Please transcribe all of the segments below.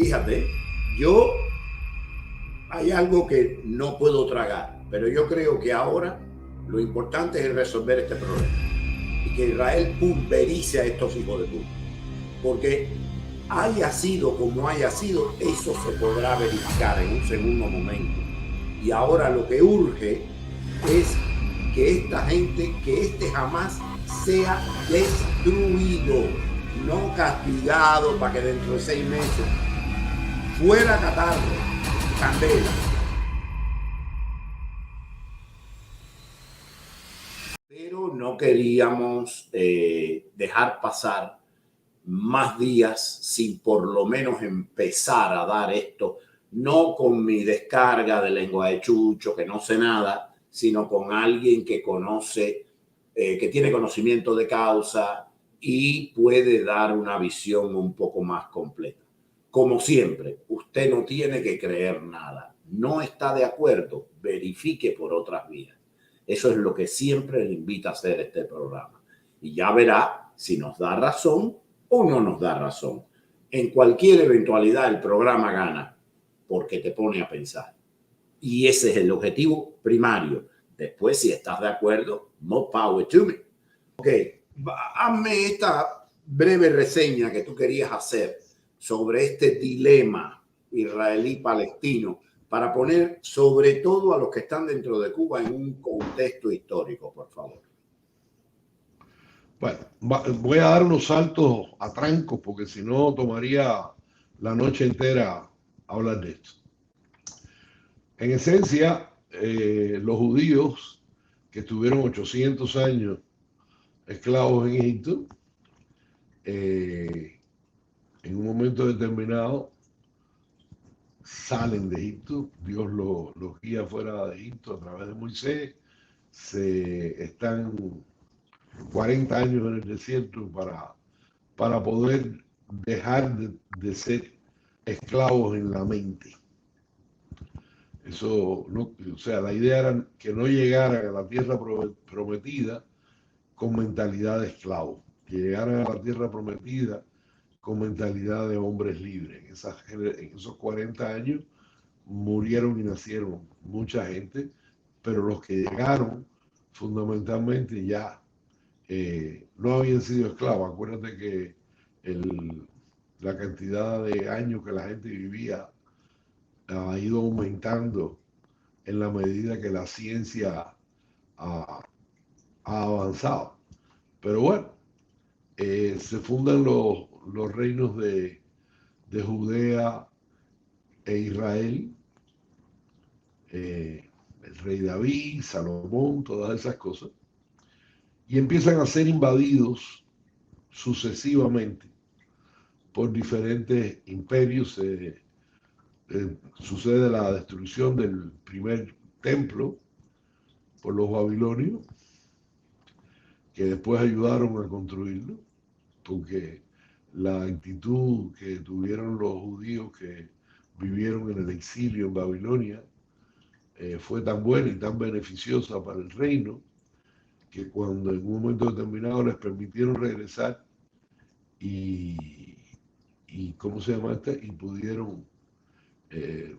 Fíjate, yo hay algo que no puedo tragar, pero yo creo que ahora lo importante es resolver este problema y que Israel pulverice a estos hijos de puta. Porque haya sido como haya sido, eso se podrá verificar en un segundo momento. Y ahora lo que urge es que esta gente, que este Hamas sea destruido, no castigado para que dentro de 6 meses fuera catarro, candela. Pero no queríamos dejar pasar más días sin por lo menos empezar a dar esto, no con mi descarga de lengua de chucho, que no sé nada, sino con alguien que conoce, que tiene conocimiento de causa y puede dar una visión un poco más completa. Como siempre, usted no tiene que creer nada. No está de acuerdo, verifique por otras vías. Eso es lo que siempre le invita a hacer este programa. Y ya verá si nos da razón o no nos da razón. En cualquier eventualidad el programa gana porque te pone a pensar. Y ese es el objetivo primario. Después, si estás de acuerdo, more power to me. Ok, hazme esta breve reseña que tú querías hacer sobre este dilema israelí-palestino para poner sobre todo a los que están dentro de Cuba en un contexto histórico, por favor. Bueno, voy a dar unos saltos a trancos porque si no tomaría la noche entera hablar de esto. En esencia, los judíos que estuvieron 800 años esclavos en Egipto, en un momento determinado salen de Egipto, Dios los guía fuera de Egipto a través de Moisés, están 40 años en el desierto para poder dejar de ser esclavos en la mente. Eso, no, o sea, la idea era que no llegaran a la tierra prometida con mentalidad de esclavos, que llegaran a la tierra prometida con mentalidad de hombres libres. En esos 40 años murieron y nacieron mucha gente, pero los que llegaron fundamentalmente ya no habían sido esclavos. Acuérdate que la cantidad de años que la gente vivía ha ido aumentando en la medida que la ciencia ha avanzado. Pero bueno, se fundan los reinos de Judea e Israel, el rey David, Salomón, todas esas cosas, y empiezan a ser invadidos sucesivamente por diferentes imperios. Sucede la destrucción del primer templo por los babilonios, que después ayudaron a construirlo, porque la actitud que tuvieron los judíos que vivieron en el exilio en Babilonia fue tan buena y tan beneficiosa para el reino, que cuando en un momento determinado les permitieron regresar y ¿cómo se llama este? Y pudieron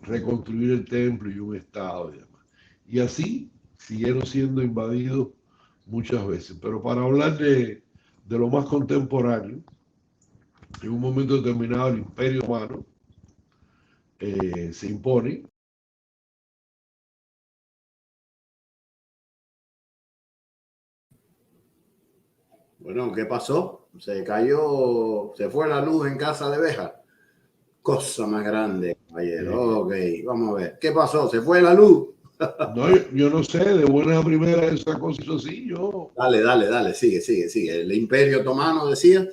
reconstruir el templo y un estado y demás. Y así siguieron siendo invadidos muchas veces. Pero para hablar de lo más contemporáneo, en un momento determinado el Imperio Romano se impone. Bueno, ¿qué pasó? Se cayó, se fue la luz en casa de Béjar. Cosa más grande, caballero. Ok, vamos a ver. ¿Qué pasó? ¿Se fue la luz? No, yo no sé, de buena a primera esa cosa hizo así, yo. Dale, sigue. El Imperio Otomano, decías.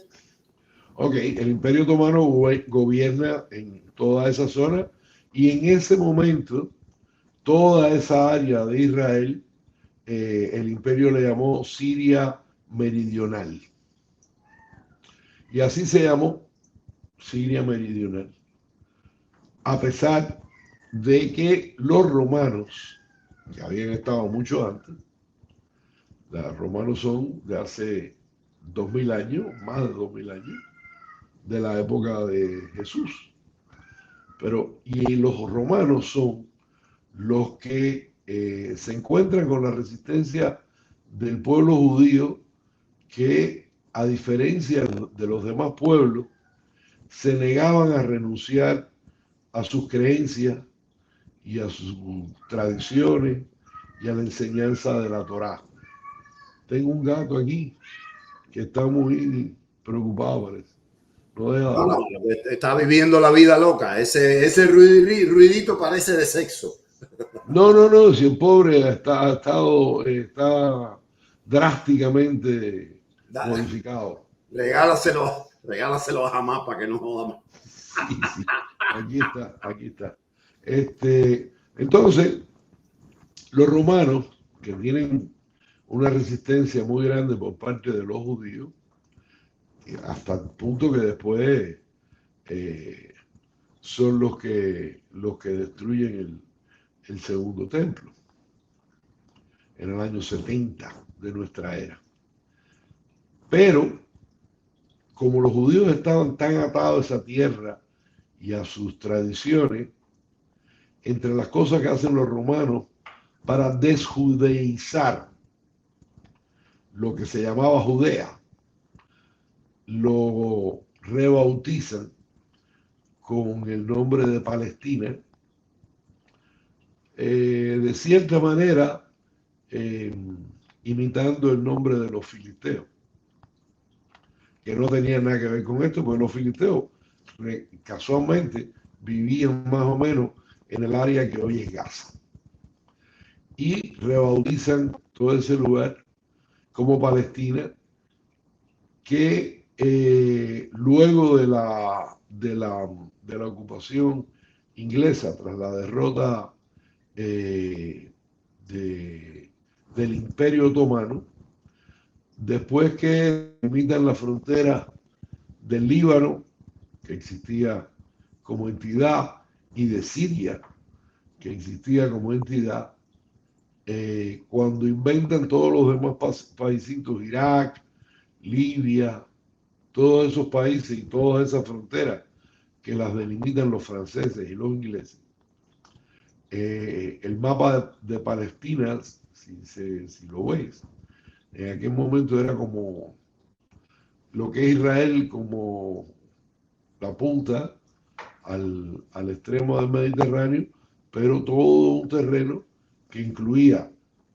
Ok, el Imperio Otomano gobierna en toda esa zona y en ese momento toda esa área de Israel, el imperio le llamó Siria Meridional. Y así se llamó Siria Meridional. A pesar de que los romanos, que habían estado mucho antes, los romanos son de hace 2000 años, más de 2000 años, de la época de Jesús. Pero, y los romanos son los que se encuentran con la resistencia del pueblo judío que, a diferencia de los demás pueblos, se negaban a renunciar a sus creencias y a sus tradiciones y a la enseñanza de la Torá. Tengo un gato aquí que está muy preocupado, parece. No deja de hablar. Está viviendo la vida loca. Ese ruidito parece de sexo. No, si el pobre está drásticamente modificado. Regálaselo a Jamás para que no joda más. Sí, aquí está. Entonces, los romanos, que tienen una resistencia muy grande por parte de los judíos, hasta el punto que después son los que destruyen el segundo templo en el año 70 de nuestra era. Pero, como los judíos estaban tan atados a esa tierra y a sus tradiciones, entre las cosas que hacen los romanos para desjudeizar lo que se llamaba Judea, lo rebautizan con el nombre de Palestina, de cierta manera imitando el nombre de los filisteos, que no tenían nada que ver con esto, porque los filisteos casualmente vivían más o menos en el área que hoy es Gaza. Y rebautizan todo ese lugar como Palestina, que luego de la ocupación inglesa, tras la derrota del Imperio Otomano, después que limitan la frontera del Líbano, que existía como entidad, y de Siria, que existía como entidad, cuando inventan todos los demás paisitos, Irak, Libia, todos esos países y todas esas fronteras que las delimitan los franceses y los ingleses, el mapa de Palestina, si lo ves, en aquel momento era como lo que es Israel, como la punta al extremo del Mediterráneo, pero todo un terreno que incluía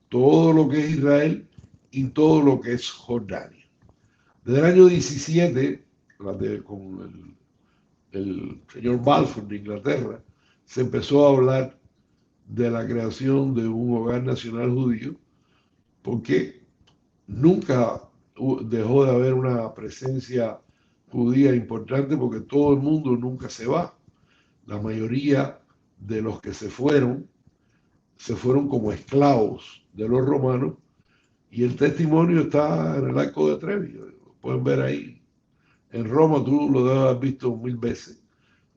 todo lo que es Israel y todo lo que es Jordania. Desde el año 17, con el señor Balfour de Inglaterra, se empezó a hablar de la creación de un hogar nacional judío, porque nunca dejó de haber una presencia judía importante, porque todo el mundo nunca se va. La mayoría de los que se fueron como esclavos de los romanos, y el testimonio está en el Arco de Trevi. Lo pueden ver ahí. En Roma tú lo debes haber visto 1000 veces.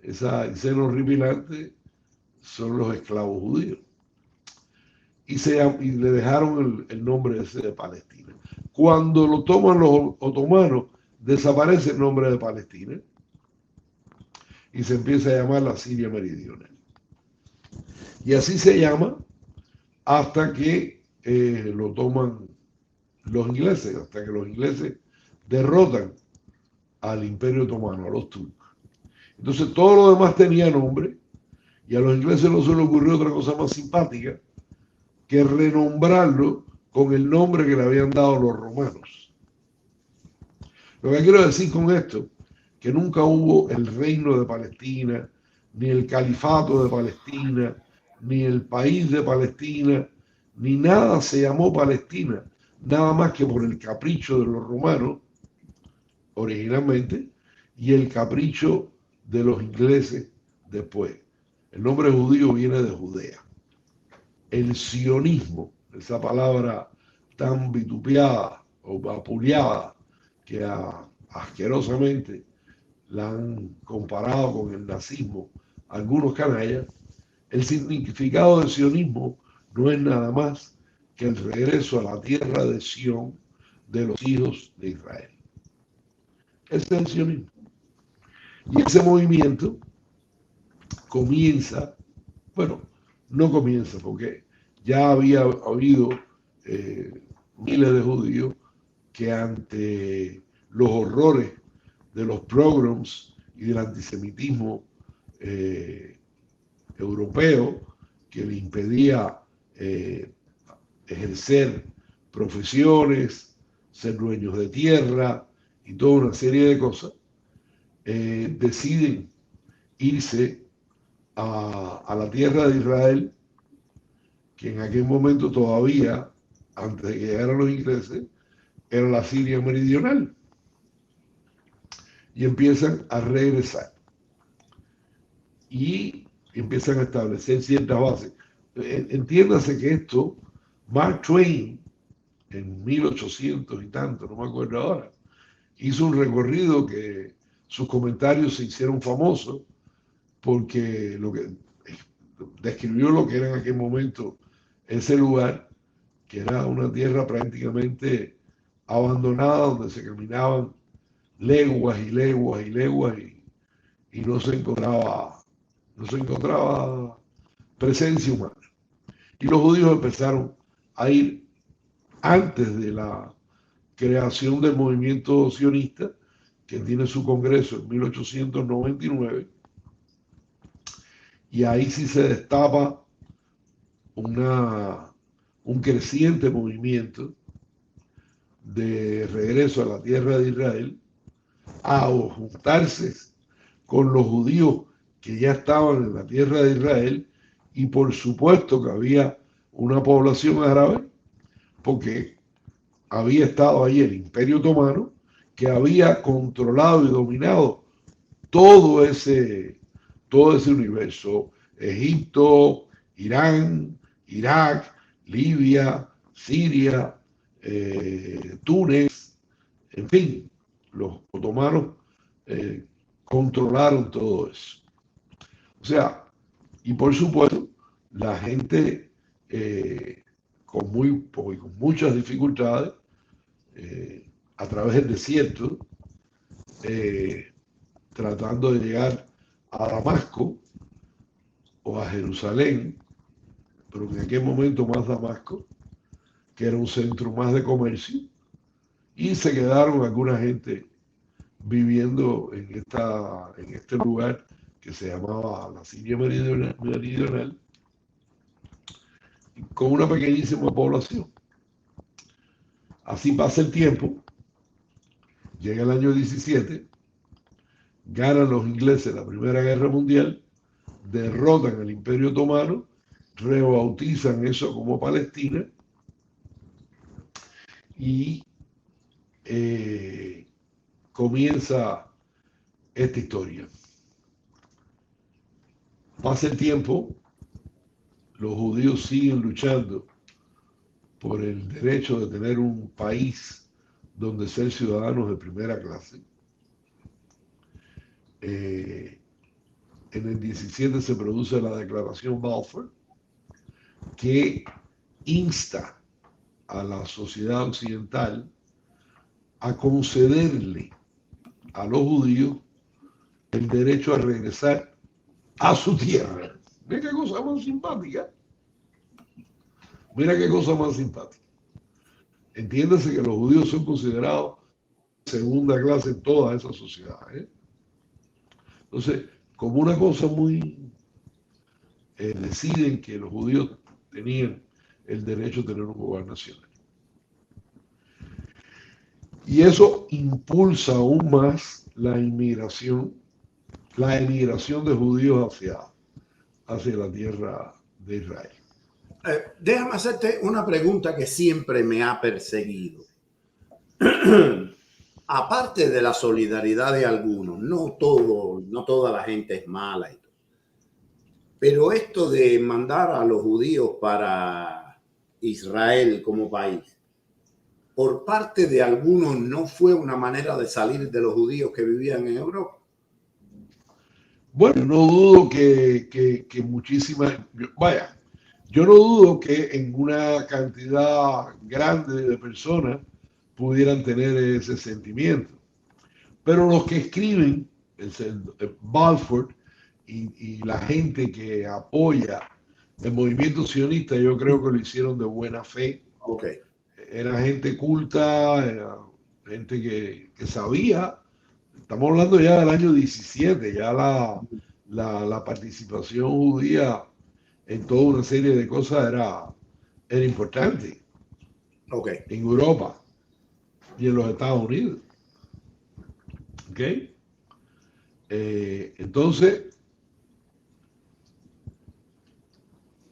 Esa escena horripilante son los esclavos judíos. Y le dejaron el nombre ese de Palestina. Cuando lo toman los otomanos, desaparece el nombre de Palestina y se empieza a llamar la Siria Meridional. Y así se llama hasta que lo toman los ingleses, hasta que los ingleses derrotan al Imperio Otomano, a los turcos. Entonces todo lo demás tenía nombre, y a los ingleses no se les ocurrió otra cosa más simpática que renombrarlo con el nombre que le habían dado los romanos. Lo que quiero decir con esto, que nunca hubo el reino de Palestina, ni el califato de Palestina, ni el país de Palestina, ni nada se llamó Palestina, nada más que por el capricho de los romanos originalmente y el capricho de los ingleses después. El nombre judío viene de Judea. El sionismo, esa palabra tan vitupeada o vapuleada que asquerosamente la han comparado con el nazismo algunos canallas, el significado del sionismo no es nada más que el regreso a la tierra de Sión de los hijos de Israel. Ese es el sionismo. Y ese movimiento comienza, bueno, no comienza porque ya había habido miles de judíos que ante los horrores de los pogroms y del antisemitismo europeo que le impedía ejercer profesiones, ser dueños de tierra y toda una serie de cosas, deciden irse a la tierra de Israel, que en aquel momento todavía, antes de que llegaran los ingleses, era la Siria meridional, y empiezan a regresar y empiezan a establecer ciertas bases. Entiéndase que esto, Mark Twain, en 1800 y tanto, no me acuerdo ahora, hizo un recorrido que sus comentarios se hicieron famosos porque lo que describió lo que era en aquel momento ese lugar, que era una tierra prácticamente abandonada donde se caminaban leguas y leguas y leguas y no se encontraba presencia humana. Y los judíos empezaron a ir antes de la creación del movimiento sionista, que tiene su congreso en 1899, y ahí sí se destapa un creciente movimiento de regreso a la tierra de Israel, a juntarse con los judíos que ya estaban en la tierra de Israel, y por supuesto que había una población árabe, porque había estado ahí el Imperio Otomano, que había controlado y dominado todo ese universo: Egipto, Irán, Irak, Libia, Siria, Túnez, en fin, los otomanos controlaron todo eso. O sea, y por supuesto, la gente con muchas dificultades, a través del desierto, tratando de llegar a Damasco o a Jerusalén, pero en aquel momento más Damasco, que era un centro más de comercio, y se quedaron alguna gente viviendo en este lugar que se llamaba la Siria meridional, con una pequeñísima población. Así pasa el tiempo, llega el año 17, ganan los ingleses la Primera Guerra Mundial, derrotan al Imperio Otomano, rebautizan eso como Palestina, y comienza esta historia. Pasa el tiempo, los judíos siguen luchando por el derecho de tener un país donde ser ciudadanos de primera clase. En el 17 se produce la Declaración Balfour, que insta a la sociedad occidental a concederle a los judíos el derecho a regresar a su tierra. Mira qué cosa más simpática. Mira qué cosa más simpática. Entiéndase que los judíos son considerados segunda clase en toda esa sociedad. Entonces, como una cosa muy... deciden que los judíos tenían el derecho a tener un hogar nacional. Y eso impulsa aún más la emigración de judíos hacia la tierra de Israel. Déjame hacerte una pregunta que siempre me ha perseguido. Aparte de la solidaridad de algunos, no toda la gente es mala y todo. Pero esto de mandar a los judíos para Israel como país, por parte de algunos, ¿no fue una manera de salir de los judíos que vivían en Europa? Bueno, no dudo que muchísimas... Vaya, yo no dudo que en una cantidad grande de personas pudieran tener ese sentimiento. Pero los que escriben, Balfour y la gente que apoya el movimiento sionista, yo creo que lo hicieron de buena fe. Okay. Era gente culta, era gente que sabía. Estamos hablando ya del año 17, ya la participación judía en toda una serie de cosas era importante Okay. en Europa y en los Estados Unidos. ¿Ok? Entonces,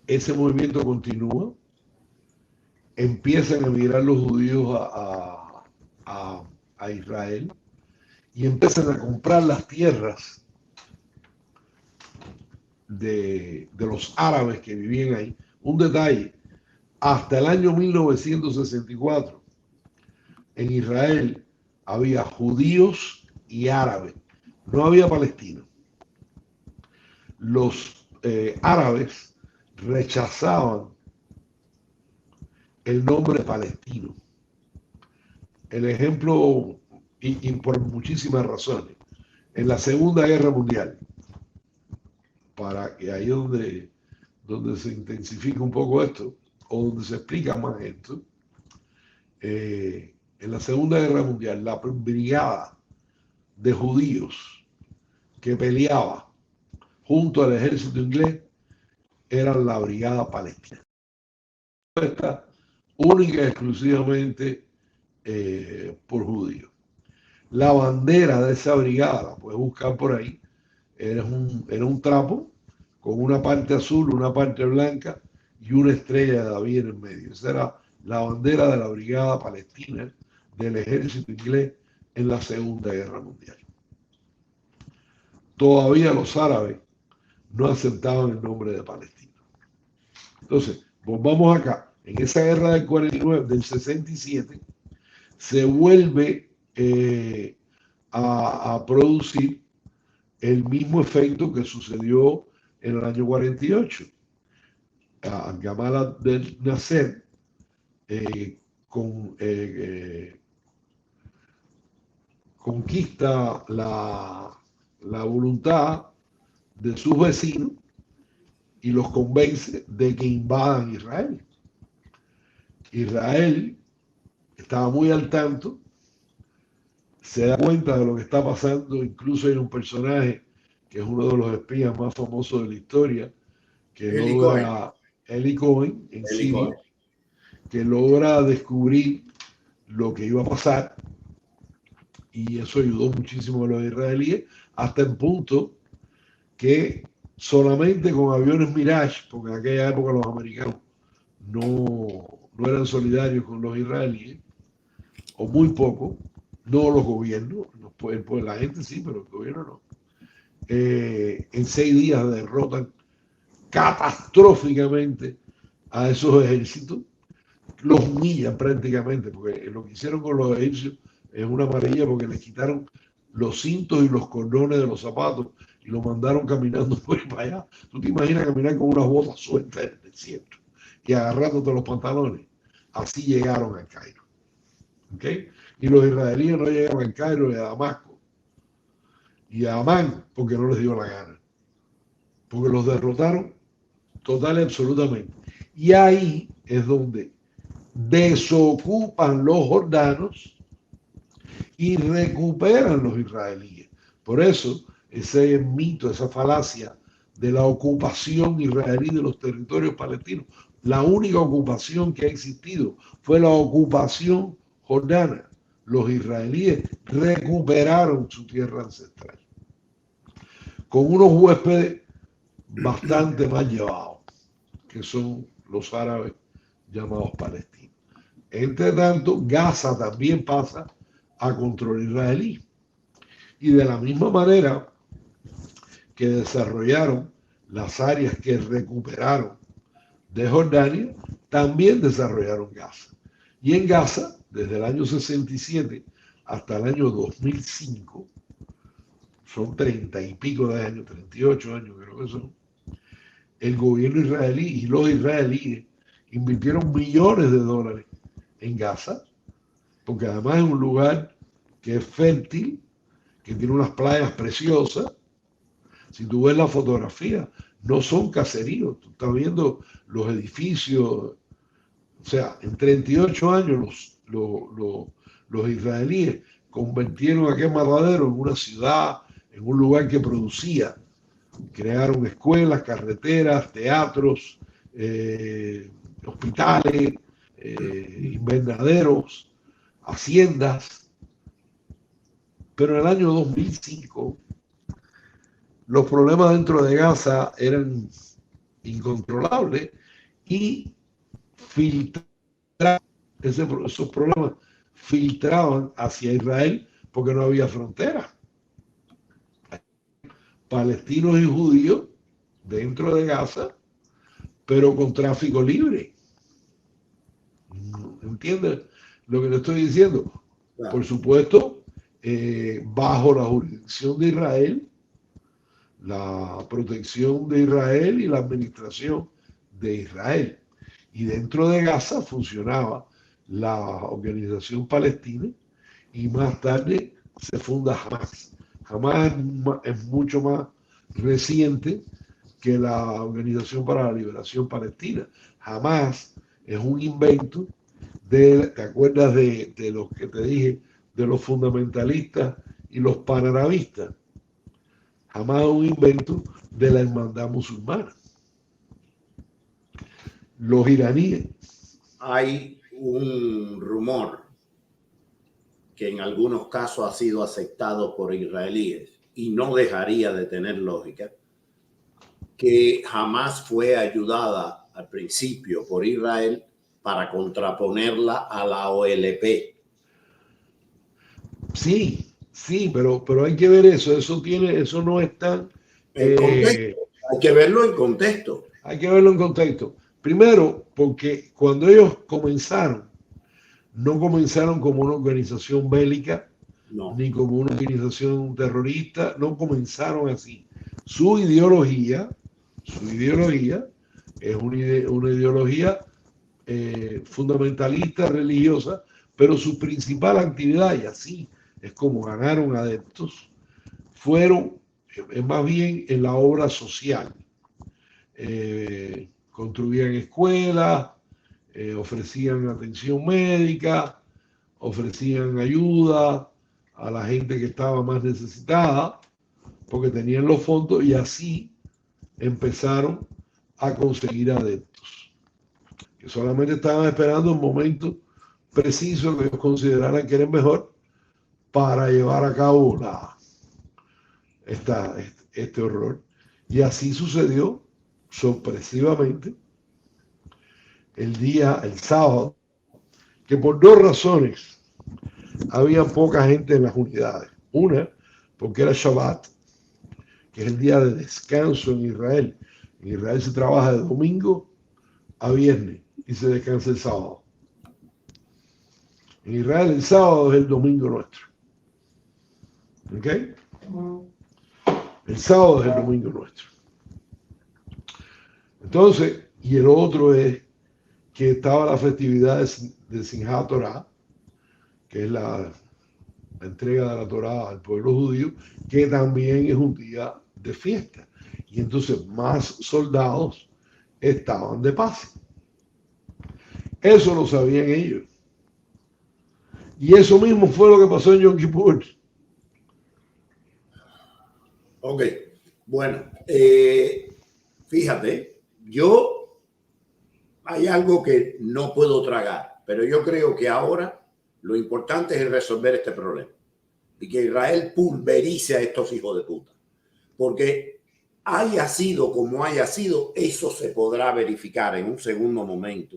ese movimiento continúa, empiezan a emigrar los judíos a Israel y empiezan a comprar las tierras de los árabes que vivían ahí. Un detalle, hasta el año 1964 en Israel había judíos y árabes, no había palestinos. Los árabes rechazaban el nombre palestino. El ejemplo, y por muchísimas razones, en la Segunda Guerra Mundial, para que ahí donde se intensifica un poco esto, o donde se explica más esto, en la Segunda Guerra Mundial, la brigada de judíos que peleaba junto al ejército inglés era la brigada palestina. Esta única y exclusivamente por judíos. La bandera de esa brigada, la puedes buscar por ahí, era un trapo con una parte azul, una parte blanca y una estrella de David en el medio. Esa era la bandera de la brigada palestina del ejército inglés en la Segunda Guerra Mundial. Todavía los árabes no aceptaban el nombre de Palestina. Entonces, volvamos acá. En esa guerra del 49, del 67, se vuelve a producir el mismo efecto que sucedió en el año 48. Gamal Abdel Nasser conquista la voluntad de sus vecinos y los convence de que invadan Israel. Israel estaba muy al tanto, se da cuenta de lo que está pasando, incluso hay un personaje que es uno de los espías más famosos de la historia, que logra, Eli Cohen, en Siria, que logra descubrir lo que iba a pasar, y eso ayudó muchísimo a los israelíes, hasta el punto que solamente con aviones Mirage, porque en aquella época los americanos no eran solidarios con los israelíes, o muy poco, no los gobiernos, pues la gente sí, pero el gobierno no. En 6 días derrotan catastróficamente a esos ejércitos, los humillan prácticamente, porque lo que hicieron con los egipcios es una maravilla, porque les quitaron los cintos y los cordones de los zapatos y lo mandaron caminando por ahí para allá. Tú te imaginas caminar con unas botas sueltas en el desierto y agarrándote los pantalones. Así llegaron al Cairo. ¿Okay? Y los israelíes no llegaron al Cairo y a Damasco y a Amán porque no les dio la gana, porque los derrotaron total y absolutamente. Y ahí es donde desocupan los jordanos y recuperan los israelíes. Por eso, ese mito, esa falacia de la ocupación israelí de los territorios palestinos, la única ocupación que ha existido fue la ocupación jordana. Los israelíes recuperaron su tierra ancestral con unos huéspedes bastante más llevados, que son los árabes llamados palestinos. Entre tanto, Gaza también pasa a control israelí. Y de la misma manera que desarrollaron las áreas que recuperaron de Jordania, también desarrollaron Gaza. Y en Gaza, desde el año 67 hasta el año 2005, son 30 y pico de años, 38 años creo que son, el gobierno israelí y los israelíes invirtieron millones de dólares en Gaza, porque además es un lugar que es fértil, que tiene unas playas preciosas, Si tú ves la fotografía, no son caseríos. Tú estás viendo los edificios. O sea, en 38 años los israelíes convirtieron aquel matadero en una ciudad, en un lugar que producía. Crearon escuelas, carreteras, teatros, hospitales, invernaderos, haciendas. Pero en el año 2005 los problemas dentro de Gaza eran incontrolables y esos problemas filtraban hacia Israel porque no había frontera. Palestinos y judíos dentro de Gaza, pero con tráfico libre. ¿Entiendes lo que te estoy diciendo? Claro. Por supuesto, bajo la jurisdicción de Israel, la protección de Israel y la administración de Israel. Y dentro de Gaza funcionaba la Organización Palestina y más tarde se funda Hamas. Hamas es mucho más reciente que la Organización para la Liberación Palestina. Hamas es un invento ¿te acuerdas de lo que te dije? De los fundamentalistas y los panarabistas. Hamas es un invento de la hermandad musulmana. Los iraníes. Hay un rumor que en algunos casos ha sido aceptado por israelíes y no dejaría de tener lógica, que Hamas fue ayudada al principio por Israel para contraponerla a la OLP. Sí, pero hay que ver eso. Eso no es tan... Hay que verlo en contexto. Hay que verlo en contexto. Primero, porque cuando ellos comenzaron, no comenzaron como una organización bélica, no, ni como una organización terrorista, no comenzaron así. Su ideología es una ideología fundamentalista, religiosa, pero su principal actividad, y así es como ganaron adeptos, fueron más bien en la obra social. Construían escuelas, ofrecían atención médica, ofrecían ayuda a la gente que estaba más necesitada, porque tenían los fondos y así empezaron a conseguir adeptos, que solamente estaban esperando un momento preciso que ellos consideraran que era mejor para llevar a cabo este horror. Y así sucedió sorpresivamente el sábado, que por dos razones había poca gente en las unidades. Una, porque era Shabbat, que es el día de descanso en Israel. En Israel se trabaja de domingo a viernes y se descansa el sábado. En Israel el sábado es el domingo nuestro. ¿Ok? El sábado es el domingo nuestro. Entonces, y el otro es que estaba la festividad de Simchat Torah, que es la entrega de la Torah al pueblo judío, que también es un día de fiesta. Y entonces más soldados estaban de paz. Eso lo sabían ellos. Y eso mismo fue lo que pasó en Yom Kippur. Ok, bueno, fíjate, hay algo que no puedo tragar, pero yo creo que ahora lo importante es resolver este problema y que Israel pulverice a estos hijos de puta, porque haya sido como haya sido, eso se podrá verificar en un segundo momento.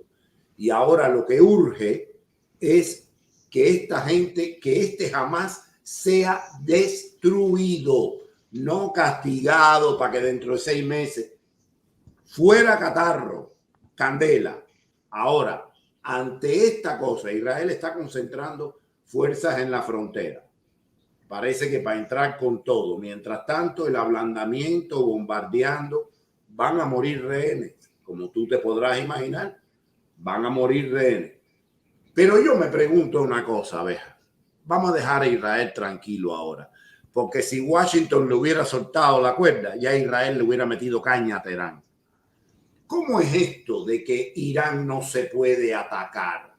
Y ahora lo que urge es que esta gente, que este Hamas sea destruido, no castigado para que dentro de 6 meses fuera catarro, candela. Ahora, ante esta cosa, Israel está concentrando fuerzas en la frontera. Parece que para entrar con todo. Mientras tanto, el ablandamiento, bombardeando, van a morir rehenes. Como tú te podrás imaginar, van a morir rehenes. Pero yo me pregunto una cosa, abeja. Vamos a dejar a Israel tranquilo ahora. porque si Washington le hubiera soltado la cuerda, ya Israel le hubiera metido caña a Teherán. ¿Cómo es esto de que Irán no se puede atacar?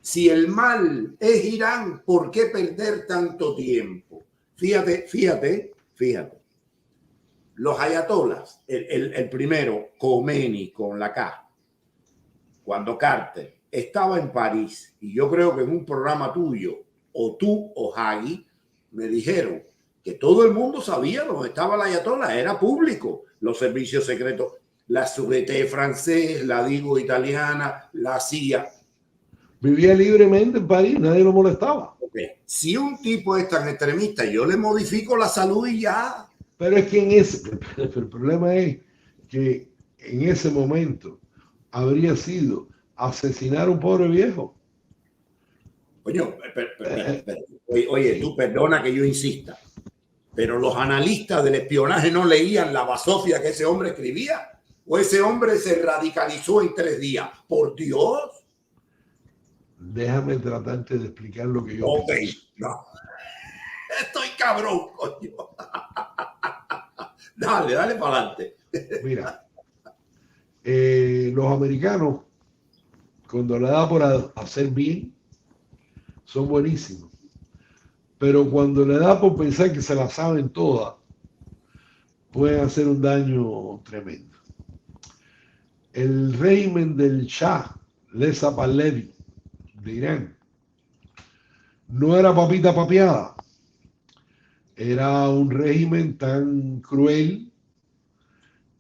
Si el mal es Irán, ¿por qué perder tanto tiempo? Fíjate. Los ayatolas, el primero, Khomeini con la K, cuando Carter estaba en París, y yo creo que en un programa tuyo, o tú o Hagi, me dijeron que todo el mundo sabía dónde estaba el ayatola, era público, los servicios secretos, la Sûreté francés, la DIGO italiana, la CIA. Vivía libremente en París, nadie lo molestaba. Okay. Si un tipo es tan extremista, yo le modifico la salud y ya. Pero es que el problema es que en ese momento habría sido asesinar a un pobre viejo. Oye, tú perdona que yo insista, pero los analistas del espionaje no leían la basofia que ese hombre escribía, o ese hombre se radicalizó en 3 días. Por Dios. Déjame tratarte de explicar lo que yo pienso. No. Estoy cabrón, coño. Dale para adelante. Mira, los americanos, cuando le da por hacer bien, son buenísimos. Pero cuando le da por pensar que se la saben todas, pueden hacer un daño tremendo. El régimen del Shah, Reza Pahlavi, de Irán, no era papita papeada. Era un régimen tan cruel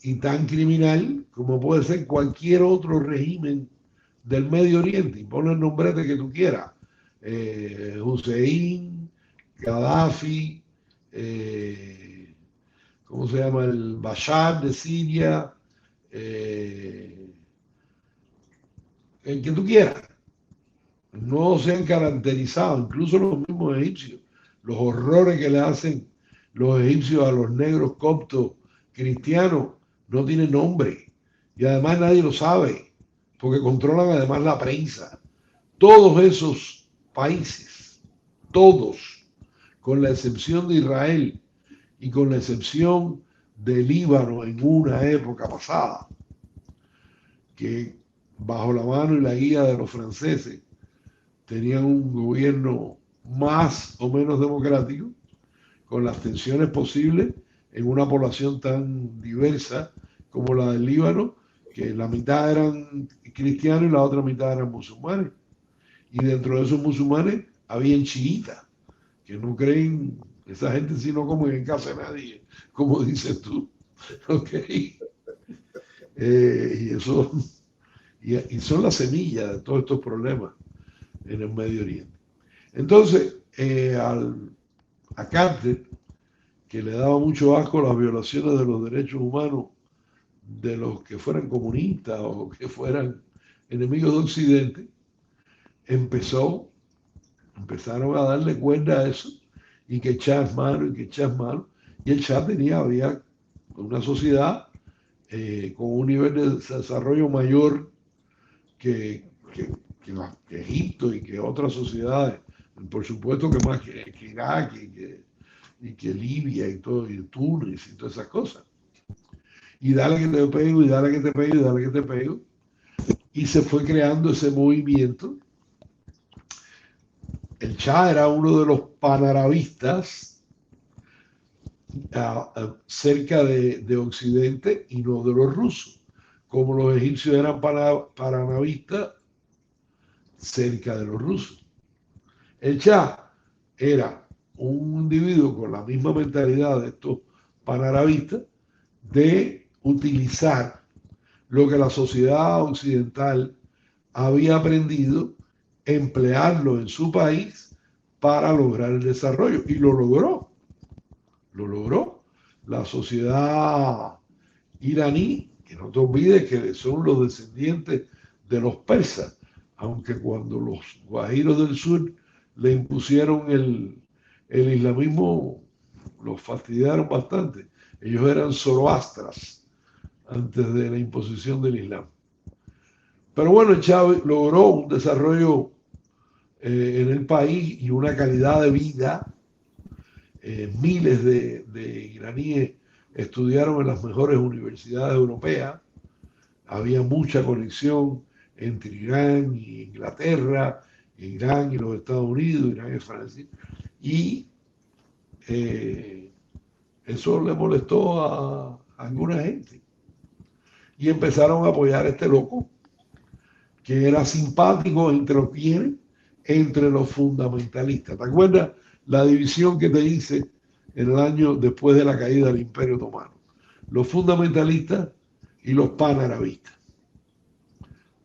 y tan criminal como puede ser cualquier otro régimen del Medio Oriente. Y pon el nombrete que tú quieras. Hussein, Gaddafi, ¿cómo se llama? El Bashar de Siria, el que tú quieras. No se han caracterizado, incluso los mismos egipcios, los horrores que le hacen los egipcios a los negros coptos cristianos no tienen nombre. Y además nadie lo sabe, porque controlan además la prensa. Todos esos países, todos, con la excepción de Israel y con la excepción de Líbano en una época pasada, que bajo la mano y la guía de los franceses tenían un gobierno más o menos democrático, con las tensiones posibles en una población tan diversa como la del Líbano, que la mitad eran cristianos y la otra mitad eran musulmanes. Y dentro de esos musulmanes habían chiitas, que no creen, esa gente sí no comen en casa de nadie, como dices tú. Okay. Y son la semilla de todos estos problemas en el Medio Oriente. Entonces, a Carter, que le daba mucho asco las violaciones de los derechos humanos de los que fueran comunistas o que fueran enemigos de Occidente, empezaron a darle cuerda a eso y que echar mano. Y el Shah había una sociedad con un nivel de desarrollo mayor que Egipto y que otras sociedades, por supuesto que más que Irak y que Libia y todo, y Túnez y todas esas cosas. Y dale que te pego, y dale que te pego, y dale que te pego. Y se fue creando ese movimiento. El Shah era uno de los panarabistas cerca de Occidente y no de los rusos, como los egipcios eran panarabistas cerca de los rusos. El Shah era un individuo con la misma mentalidad de estos panarabistas de utilizar lo que la sociedad occidental había aprendido, emplearlo en su país para lograr el desarrollo. Y lo logró. La sociedad iraní, que no te olvides que son los descendientes de los persas, aunque cuando los guajiros del sur le impusieron el islamismo, los fastidiaron bastante. Ellos eran zoroastras antes de la imposición del Islam. Pero bueno, Chávez logró un desarrollo en el país y una calidad de vida miles de iraníes estudiaron en las mejores universidades europeas. Había mucha conexión entre Irán y Inglaterra, Irán y los Estados Unidos, Irán y Francia. Y eso le molestó a alguna gente. Y empezaron a apoyar a este loco, que era simpático entre los quienes, entre los fundamentalistas. ¿Te acuerdas la división que te hice en el año después de la caída del Imperio Otomano? Los fundamentalistas y los panarabistas.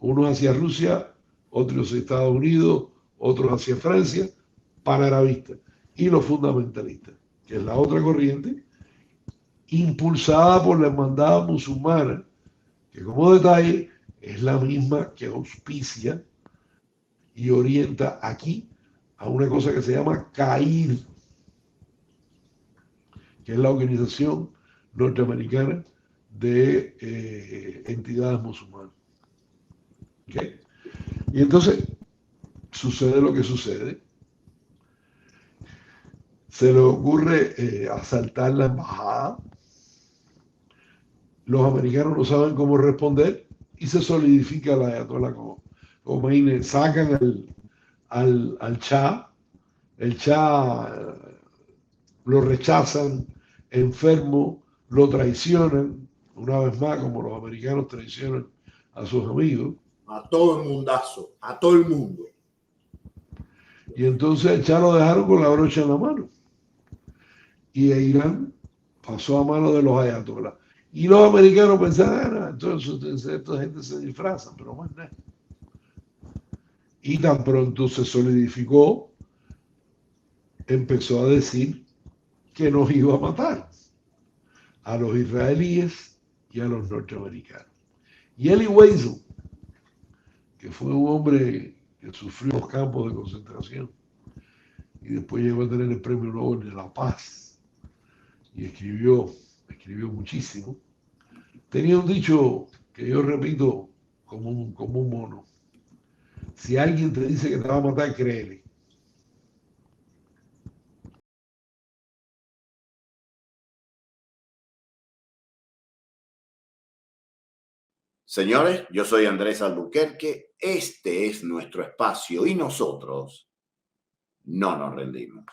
Unos hacia Rusia, otros hacia Estados Unidos, otros hacia Francia, panarabistas. Y los fundamentalistas, que es la otra corriente, impulsada por la hermandad musulmana, que como detalle es la misma que auspicia y orienta aquí a una cosa que se llama CAIR, que es la Organización Norteamericana de Entidades Musulmanas. ¿Okay? Y entonces sucede lo que sucede. Se le ocurre asaltar la embajada. Los americanos no saben cómo responder y se solidifica la Ayatollah Khomeini. Sacan al Shah. El Shah lo rechazan, enfermo, lo traicionan, una vez más, como los americanos traicionan a sus amigos. A todo el mundazo, a todo el mundo. Y entonces el Shah lo dejaron con la brocha en la mano. Y Irán pasó a manos de los ayatolás. Y los americanos pensaban, entonces esta gente se disfraza, pero más nada. Y tan pronto se solidificó, empezó a decir que nos iba a matar a los israelíes y a los norteamericanos. Y Elie Wiesel, que fue un hombre que sufrió los campos de concentración y después llegó a tener el Premio Nobel de la Paz y escribió muchísimo, tenía un dicho que yo repito como un mono: si alguien te dice que te va a matar, créele. Señores, yo soy Andrés Albuquerque, este es nuestro espacio y nosotros no nos rendimos.